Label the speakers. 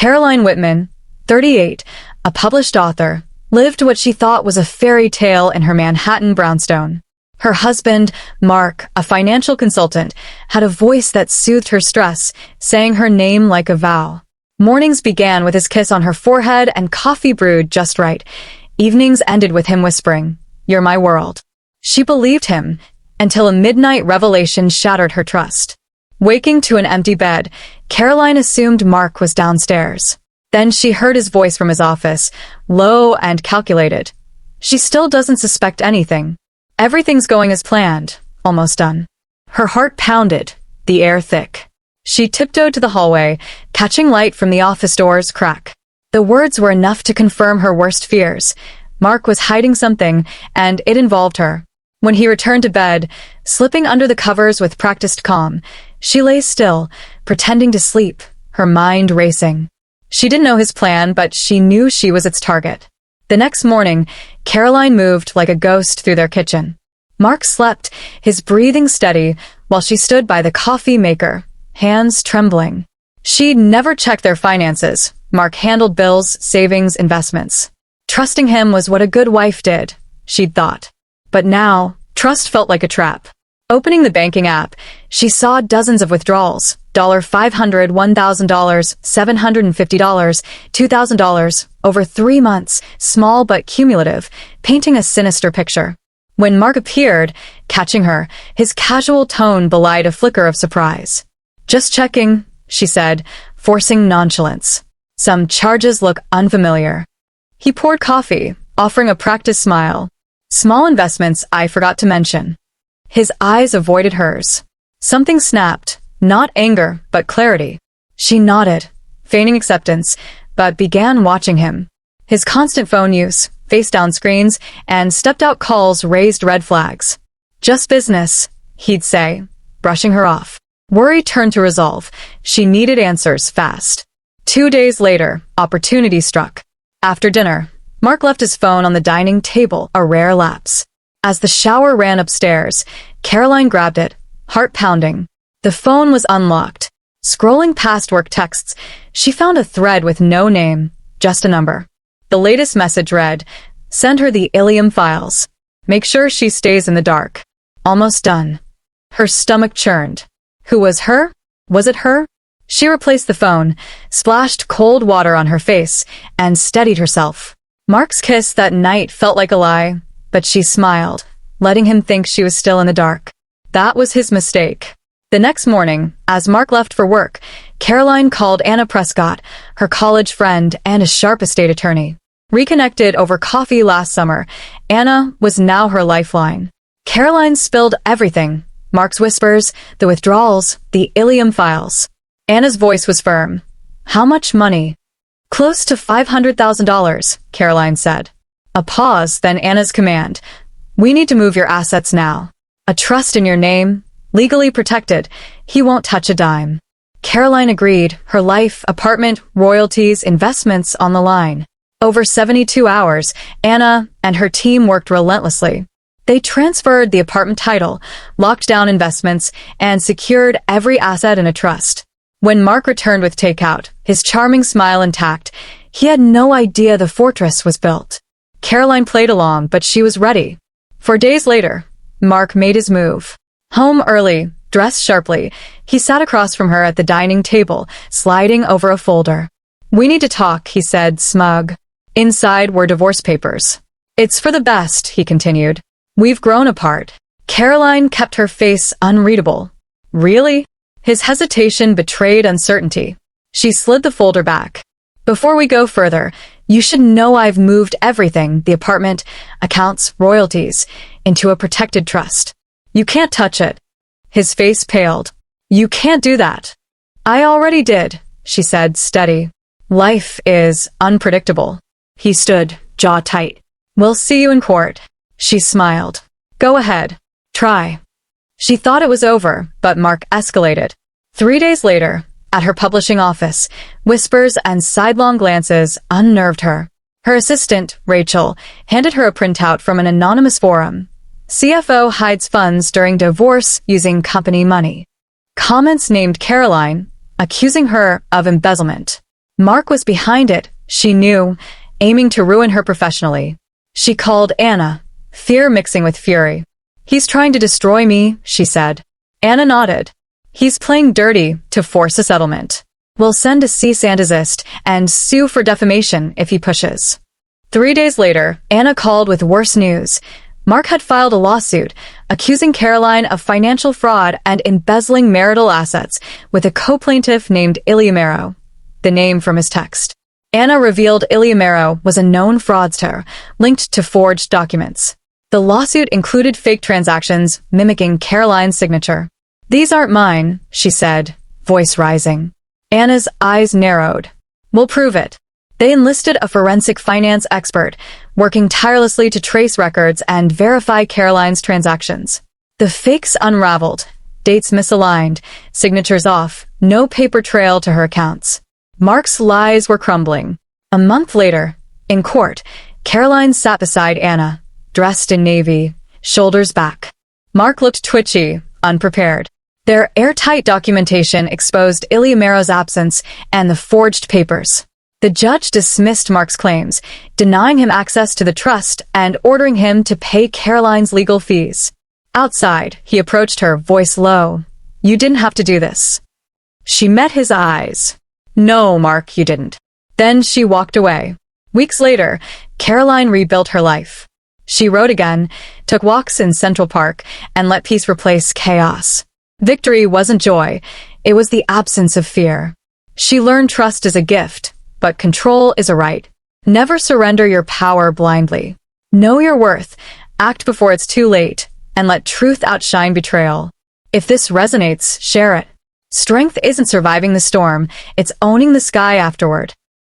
Speaker 1: Caroline Whitman, 38, a published author, lived what she thought was a fairy tale in her Manhattan brownstone. Her husband, Mark, a financial consultant, had a voice that soothed her stress, saying her name like a vow. Mornings began with his kiss on her forehead and coffee brewed just right. Evenings ended with him whispering, "You're my world." She believed him, until a midnight revelation shattered her trust. Waking to an empty bed, Caroline assumed Mark was downstairs. Then she heard his voice from his office, low and calculated. She still doesn't suspect anything. Everything's going as planned, almost done. Her heart pounded, the air thick. She tiptoed to the hallway, catching light from the office door's crack. The words were enough to confirm her worst fears. Mark was hiding something, and it involved her. When he returned to bed, slipping under the covers with practiced calm, she lay still, pretending to sleep, her mind racing. She didn't know his plan, but she knew she was its target. The next morning, Caroline moved like a ghost through their kitchen. Mark slept, his breathing steady, while she stood by the coffee maker, hands trembling. She'd never checked their finances. Mark handled bills, savings, investments. Trusting him was what a good wife did, she'd thought. But now, trust felt like a trap. Opening the banking app, she saw dozens of withdrawals. $500, $1,000, $750, $2,000, over 3 months, small but cumulative, painting a sinister picture. When Mark appeared, catching her, his casual tone belied a flicker of surprise. "Just checking," she said, forcing nonchalance. "Some charges look unfamiliar." He poured coffee, offering a practiced smile. "Small investments I forgot to mention." His eyes avoided hers. Something snapped, not anger, but clarity. She nodded, feigning acceptance, but began watching him. His constant phone use, face-down screens, and stepped-out calls raised red flags. "Just business," he'd say, brushing her off. Worry turned to resolve. She needed answers fast. 2 days later, opportunity struck. After dinner, Mark left his phone on the dining table, a rare lapse. As the shower ran upstairs, Caroline grabbed it, heart pounding. The phone was unlocked. Scrolling past work texts, she found a thread with no name, just a number. The latest message read, "Send her the Ilium files. Make sure she stays in the dark." Almost done. Her stomach churned. Who was her? Was it her? She replaced the phone, splashed cold water on her face, and steadied herself. Mark's kiss that night felt like a lie, but she smiled, letting him think she was still in the dark. That was his mistake. The next morning, as Mark left for work, Caroline called Anna Prescott, her college friend and a sharp estate attorney. Reconnected over coffee last summer, Anna was now her lifeline. Caroline spilled everything: Mark's whispers, the withdrawals, the Ilium files. Anna's voice was firm. "How much money?" "Close to $500,000, Caroline said. A pause, then Anna's command. "We need to move your assets now. A trust in your name, legally protected. He won't touch a dime." Caroline agreed, her life, apartment, royalties, investments on the line. Over 72 hours, Anna and her team worked relentlessly. They transferred the apartment title, locked down investments, and secured every asset in a trust. When Mark returned with takeout, his charming smile intact, he had no idea the fortress was built. Caroline played along, but she was ready. 4 days later, Mark made his move. Home early, dressed sharply, he sat across from her at the dining table, sliding over a folder. "We need to talk," he said, smug. Inside were divorce papers. "It's for the best," he continued. "We've grown apart." Caroline kept her face unreadable. "Really?" His hesitation betrayed uncertainty. She slid the folder back. "Before we go further, you should know I've moved everything, the apartment, accounts, royalties, into a protected trust. You can't touch it." His face paled. "You can't do that." "I already did," she said, steady. "Life is unpredictable." He stood, jaw tight. "We'll see you in court." She smiled. "Go ahead. Try." She thought it was over, but Mark escalated. 3 days later, at her publishing office, whispers and sidelong glances unnerved her. Her assistant, Rachel, handed her a printout from an anonymous forum. "CFO hides funds during divorce using company money." Comments named Caroline, accusing her of embezzlement. Mark was behind it, she knew, aiming to ruin her professionally. She called Anna, fear mixing with fury. "He's trying to destroy me," she said. Anna nodded. "He's playing dirty to force a settlement. We'll send a cease and desist and sue for defamation if he pushes." 3 days later, Anna called with worse news. Mark had filed a lawsuit accusing Caroline of financial fraud and embezzling marital assets with a co-plaintiff named Iliamero, the name from his text. Anna revealed Iliamero was a known fraudster linked to forged documents. The lawsuit included fake transactions mimicking Caroline's signature. "These aren't mine," she said, voice rising. Anna's eyes narrowed. "We'll prove it." They enlisted a forensic finance expert, working tirelessly to trace records and verify Caroline's transactions. The fakes unraveled, dates misaligned, signatures off, no paper trail to her accounts. Mark's lies were crumbling. A month later, in court, Caroline sat beside Anna, dressed in navy, shoulders back. Mark looked twitchy, unprepared. Their airtight documentation exposed Iliamero's absence and the forged papers. The judge dismissed Mark's claims, denying him access to the trust and ordering him to pay Caroline's legal fees. Outside, he approached her, voice low. "You didn't have to do this." She met his eyes. "No, Mark, you didn't." Then she walked away. Weeks later, Caroline rebuilt her life. She wrote again, took walks in Central Park, and let peace replace chaos. Victory wasn't joy, it was the absence of fear. She learned trust is a gift, but control is a right. Never surrender your power blindly. Know your worth, act before it's too late, and let truth outshine betrayal. If this resonates, share it. Strength isn't surviving the storm, it's owning the sky afterward.